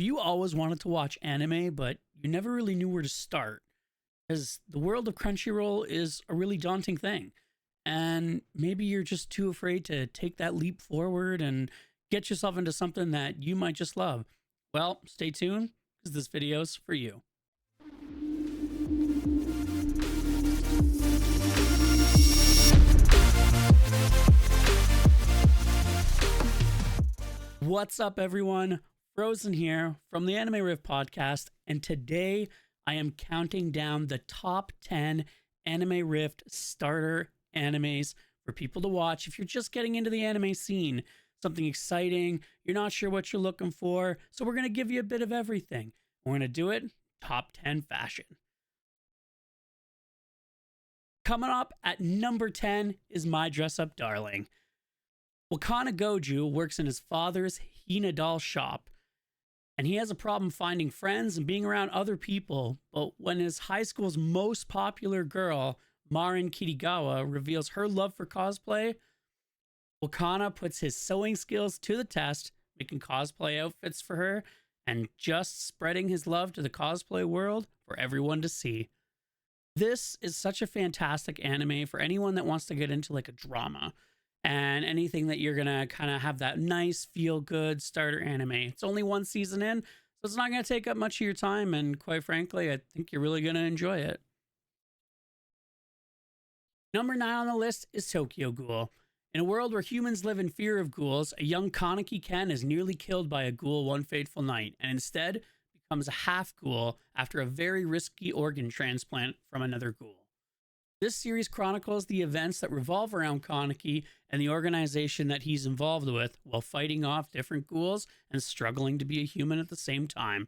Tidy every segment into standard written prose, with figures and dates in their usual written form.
Have you always wanted to watch anime, but you never really knew where to start? Because the world of Crunchyroll is a really daunting thing. And maybe you're just too afraid to take that leap forward and get yourself into something that you might just love. Well, stay tuned because this video's for you. What's up, everyone? Frozen here from the Anime Riff podcast, and today I am counting down the top 10 Anime Rift starter animes for people to watch if you're just getting into the anime scene. Something exciting, you're not sure what you're looking for, so we're going to give you a bit of everything. We're going to do it top 10 fashion. Coming up at number 10 is My Dress Up Darling. Wakana Goju works in his father's Hina doll shop, and he has a problem finding friends and being around other people. But when his high school's most popular girl, Marin Kirigawa, reveals her love for cosplay, Wakana puts his sewing skills to the test, making cosplay outfits for her and just spreading his love to the cosplay world for everyone to see. This is such a fantastic anime for anyone that wants to get into like a drama and anything that you're gonna kind of have that nice feel good starter anime. It's only one season in, so it's not gonna take up much of your time, and quite frankly, I think you're really gonna enjoy it. Number 9 on the list is Tokyo Ghoul. In a world where humans live in fear of ghouls, a young Kaneki Ken is nearly killed by a ghoul one fateful night, and instead becomes a half ghoul after a very risky organ transplant from another ghoul. This series chronicles the events that revolve around Kaneki and the organization that he's involved with while fighting off different ghouls and struggling to be a human at the same time.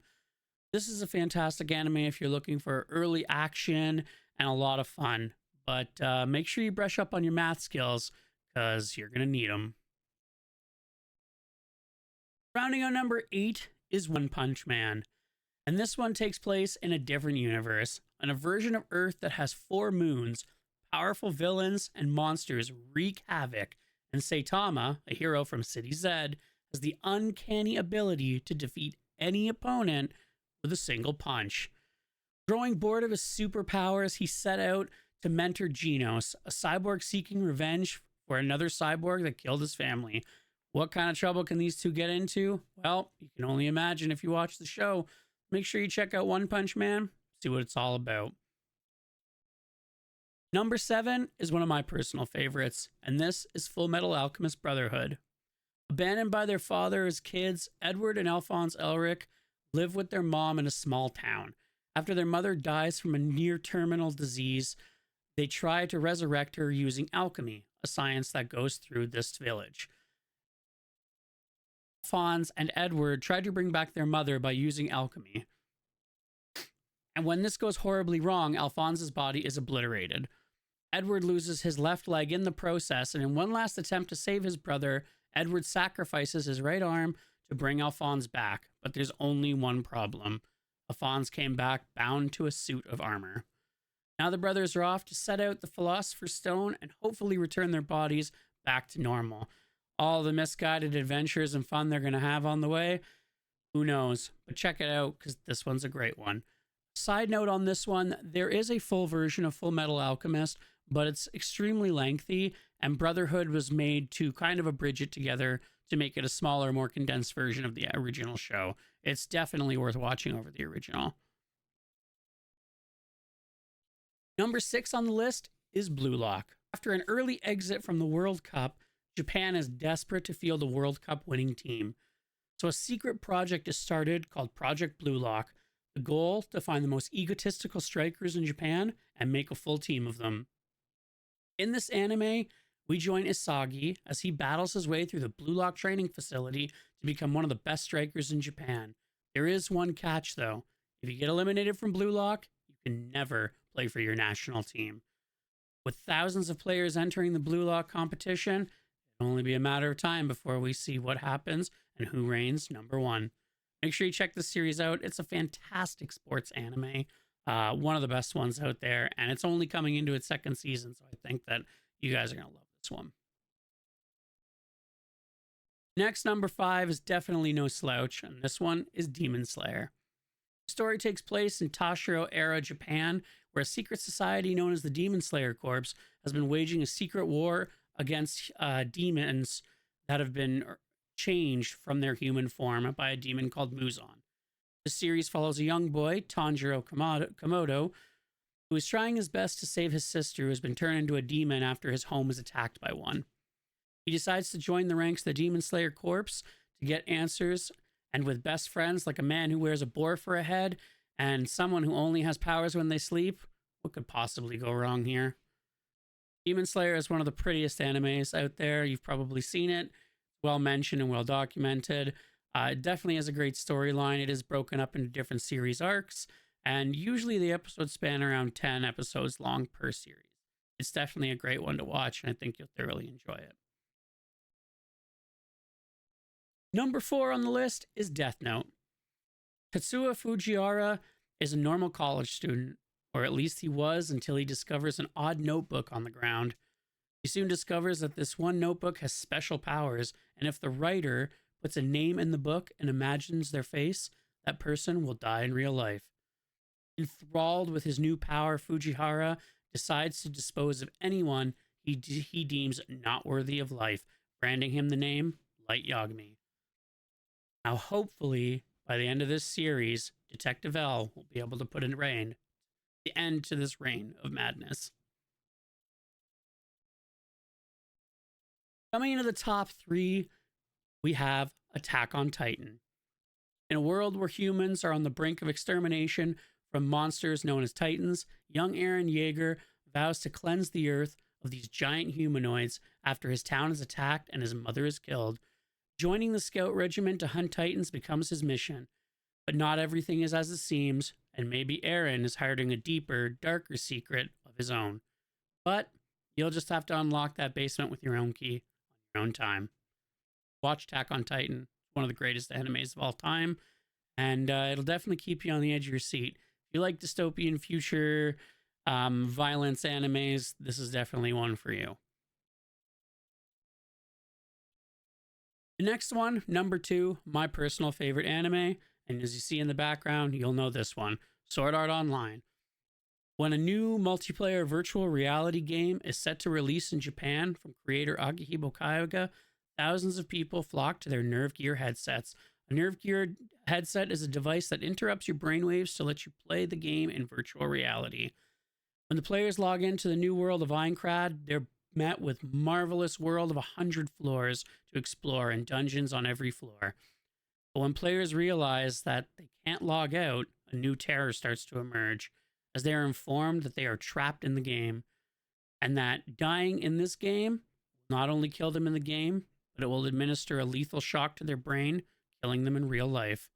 This is a fantastic anime if you're looking for early action and a lot of fun, but make sure you brush up on your math skills because you're going to need them. Rounding out number 8 is One Punch Man. And this one takes place in a different universe, in a version of Earth that has 4 moons. Powerful villains and monsters wreak havoc, and Saitama, a hero from City Z, has the uncanny ability to defeat any opponent with a single punch. Growing bored of his superpowers, he set out to mentor Genos, a cyborg seeking revenge for another cyborg that killed his family. What kind of trouble can these two get into? Well, you can only imagine if you watch the show. Make sure you check out One Punch Man, see what it's all about. Number 7 is one of my personal favorites, and this is Full Metal Alchemist Brotherhood. Abandoned by their father as kids, Edward and Alphonse Elric live with their mom in a small town. After their mother dies from a near-terminal disease, they try to resurrect her using alchemy, a science that goes through this village. Alphonse and Edward try to bring back their mother by using alchemy. And when this goes horribly wrong, Alphonse's body is obliterated. Edward loses his left leg in the process, and in one last attempt to save his brother, Edward sacrifices his right arm to bring Alphonse back. But there's only one problem. Alphonse came back bound to a suit of armor. Now the brothers are off to set out the Philosopher's Stone and hopefully return their bodies back to normal. All the misguided adventures and fun they're going to have on the way, who knows? But check it out because this one's a great one. Side note on this one, there is a full version of Full Metal Alchemist, but it's extremely lengthy, and Brotherhood was made to kind of abridge it together to make it a smaller, more condensed version of the original show. It's definitely worth watching over the original. Number 6 on the list is Blue Lock. After an early exit from the World Cup, Japan is desperate to field a World Cup winning team. So a secret project is started called Project Blue Lock. The goal, to find the most egotistical strikers in Japan and make a full team of them. In this anime, we join Isagi as he battles his way through the Blue Lock training facility to become one of the best strikers in Japan. There is one catch though. If you get eliminated from Blue Lock, you can never play for your national team. With thousands of players entering the Blue Lock competition, it'll only be a matter of time before we see what happens and who reigns number 1. Make sure you check this series out. It's a fantastic sports anime, one of the best ones out there, and it's only coming into its 2nd season, so I think that you guys are going to love this one. Next, number 5 is definitely no slouch, and this one is Demon Slayer. The story takes place in Tashiro era Japan, where a secret society known as the Demon Slayer Corps has been waging a secret war against demons that have been changed from their human form by a demon called Muzan. The series follows a young boy, Tanjiro Komodo, who is trying his best to save his sister, who has been turned into a demon after his home was attacked by one. He decides to join the ranks of the Demon Slayer Corps to get answers, and with best friends like a man who wears a boar for a head and someone who only has powers when they sleep, what could possibly go wrong here? Demon Slayer is one of the prettiest animes out there. You've probably seen it. Well mentioned and well documented. It definitely has a great storyline. It is broken up into different series arcs, and usually the episodes span around 10 episodes long per series. It's definitely a great one to watch, and I think you'll thoroughly enjoy it. Number 4 on the list is Death Note. Tetsuya Fujiwara is a normal college student, or at least he was until he discovers an odd notebook on the ground. He soon discovers that this one notebook has special powers, and if the writer puts a name in the book and imagines their face, that person will die in real life. Enthralled with his new power, Fujiwara decides to dispose of anyone he deems not worthy of life, branding him the name Light Yagami. Now, hopefully, by the end of this series, Detective L will be able to put an end to this reign of madness. Coming into the top 3, we have Attack on Titan. In a world where humans are on the brink of extermination from monsters known as Titans, young Eren Yeager vows to cleanse the earth of these giant humanoids after his town is attacked and his mother is killed. Joining the scout regiment to hunt Titans becomes his mission, but not everything is as it seems, and maybe Eren is hiding a deeper, darker secret of his own. But you'll just have to unlock that basement with your own key on your own time. Watch Attack on Titan, one of the greatest animes of all time, and it'll definitely keep you on the edge of your seat. If you like dystopian future violence animes, this is definitely one for you. The next one, number 2, my personal favorite anime, and as you see in the background, you'll know this one, Sword Art Online. When a new multiplayer virtual reality game is set to release in Japan from creator Akihiko Kaiga, thousands of people flock to their Nerve Gear headsets. A Nerve Gear headset is a device that interrupts your brainwaves to let you play the game in virtual reality. When the players log into the new world of Aincrad, they're met with marvelous world of 100 floors to explore and dungeons on every floor. But when players realize that they can't log out, a new terror starts to emerge, as they are informed that they are trapped in the game, and that dying in this game will not only kill them in the game, but it will administer a lethal shock to their brain, killing them in real life.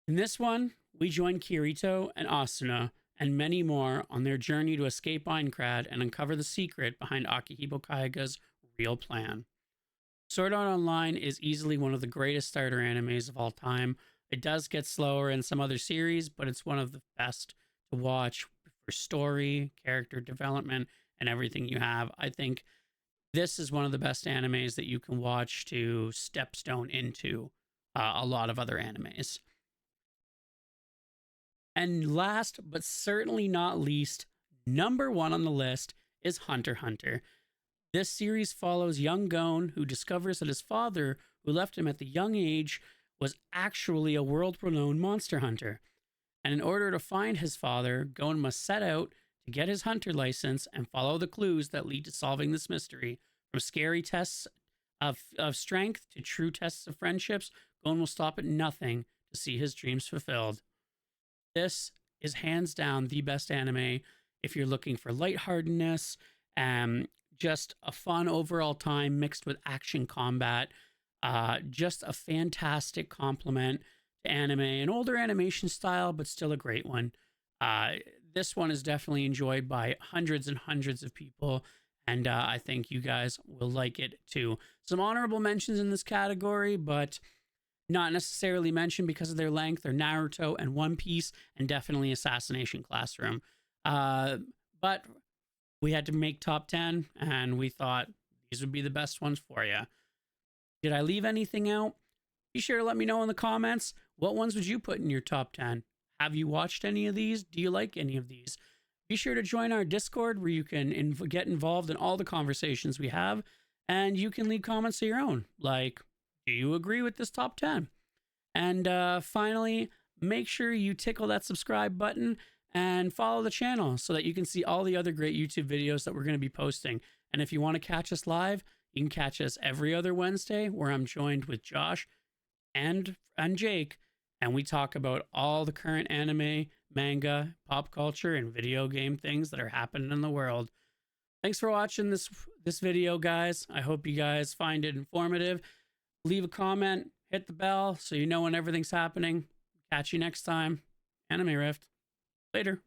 In this one, we join Kirito and Asuna and many more on their journey to escape Aincrad and uncover the secret behind Akihiko Kaiga's real plan. Sword Art Online is easily one of the greatest starter animes of all time. It does get slower in some other series, but it's one of the best to watch for story, character development, and everything you have. I think this is one of the best animes that you can watch to stepstone into a lot of other animes. And last, but certainly not least, number 1 on the list is Hunter x Hunter. This series follows young Gon, who discovers that his father, who left him at the young age, was actually a world-renowned monster hunter. And in order to find his father, Gon must set out to get his hunter license and follow the clues that lead to solving this mystery. From scary tests of strength to true tests of friendships, Gon will stop at nothing to see his dreams fulfilled. This is hands down the best anime if you're looking for lightheartedness, just a fun overall time mixed with action combat. Just a fantastic complement to anime, an older animation style, but still a great one. This one is definitely enjoyed by hundreds and hundreds of people, and I think you guys will like it too. Some honorable mentions in this category, but not necessarily mentioned because of their length, are Naruto and One Piece, and definitely Assassination Classroom. But we had to make top 10, and we thought these would be the best ones for you. Did I leave anything out? Be sure to let me know in the comments. What ones would you put in your top 10? Have you watched any of these? Do you like any of these? Be sure to join our Discord where you can get involved in all the conversations we have, and you can leave comments of your own. Like, do you agree with this top 10? And finally, make sure you tickle that subscribe button and follow the channel so that you can see all the other great YouTube videos that we're going to be posting. And if you want to catch us live, you can catch us every other Wednesday where I'm joined with Josh and Jake, and we talk about all the current anime, manga, pop culture, and video game things that are happening in the world. Thanks for watching this video, guys. I hope you guys find it informative. Leave a comment, hit the bell so you know when everything's happening. Catch you next time. Anime Rift. Later.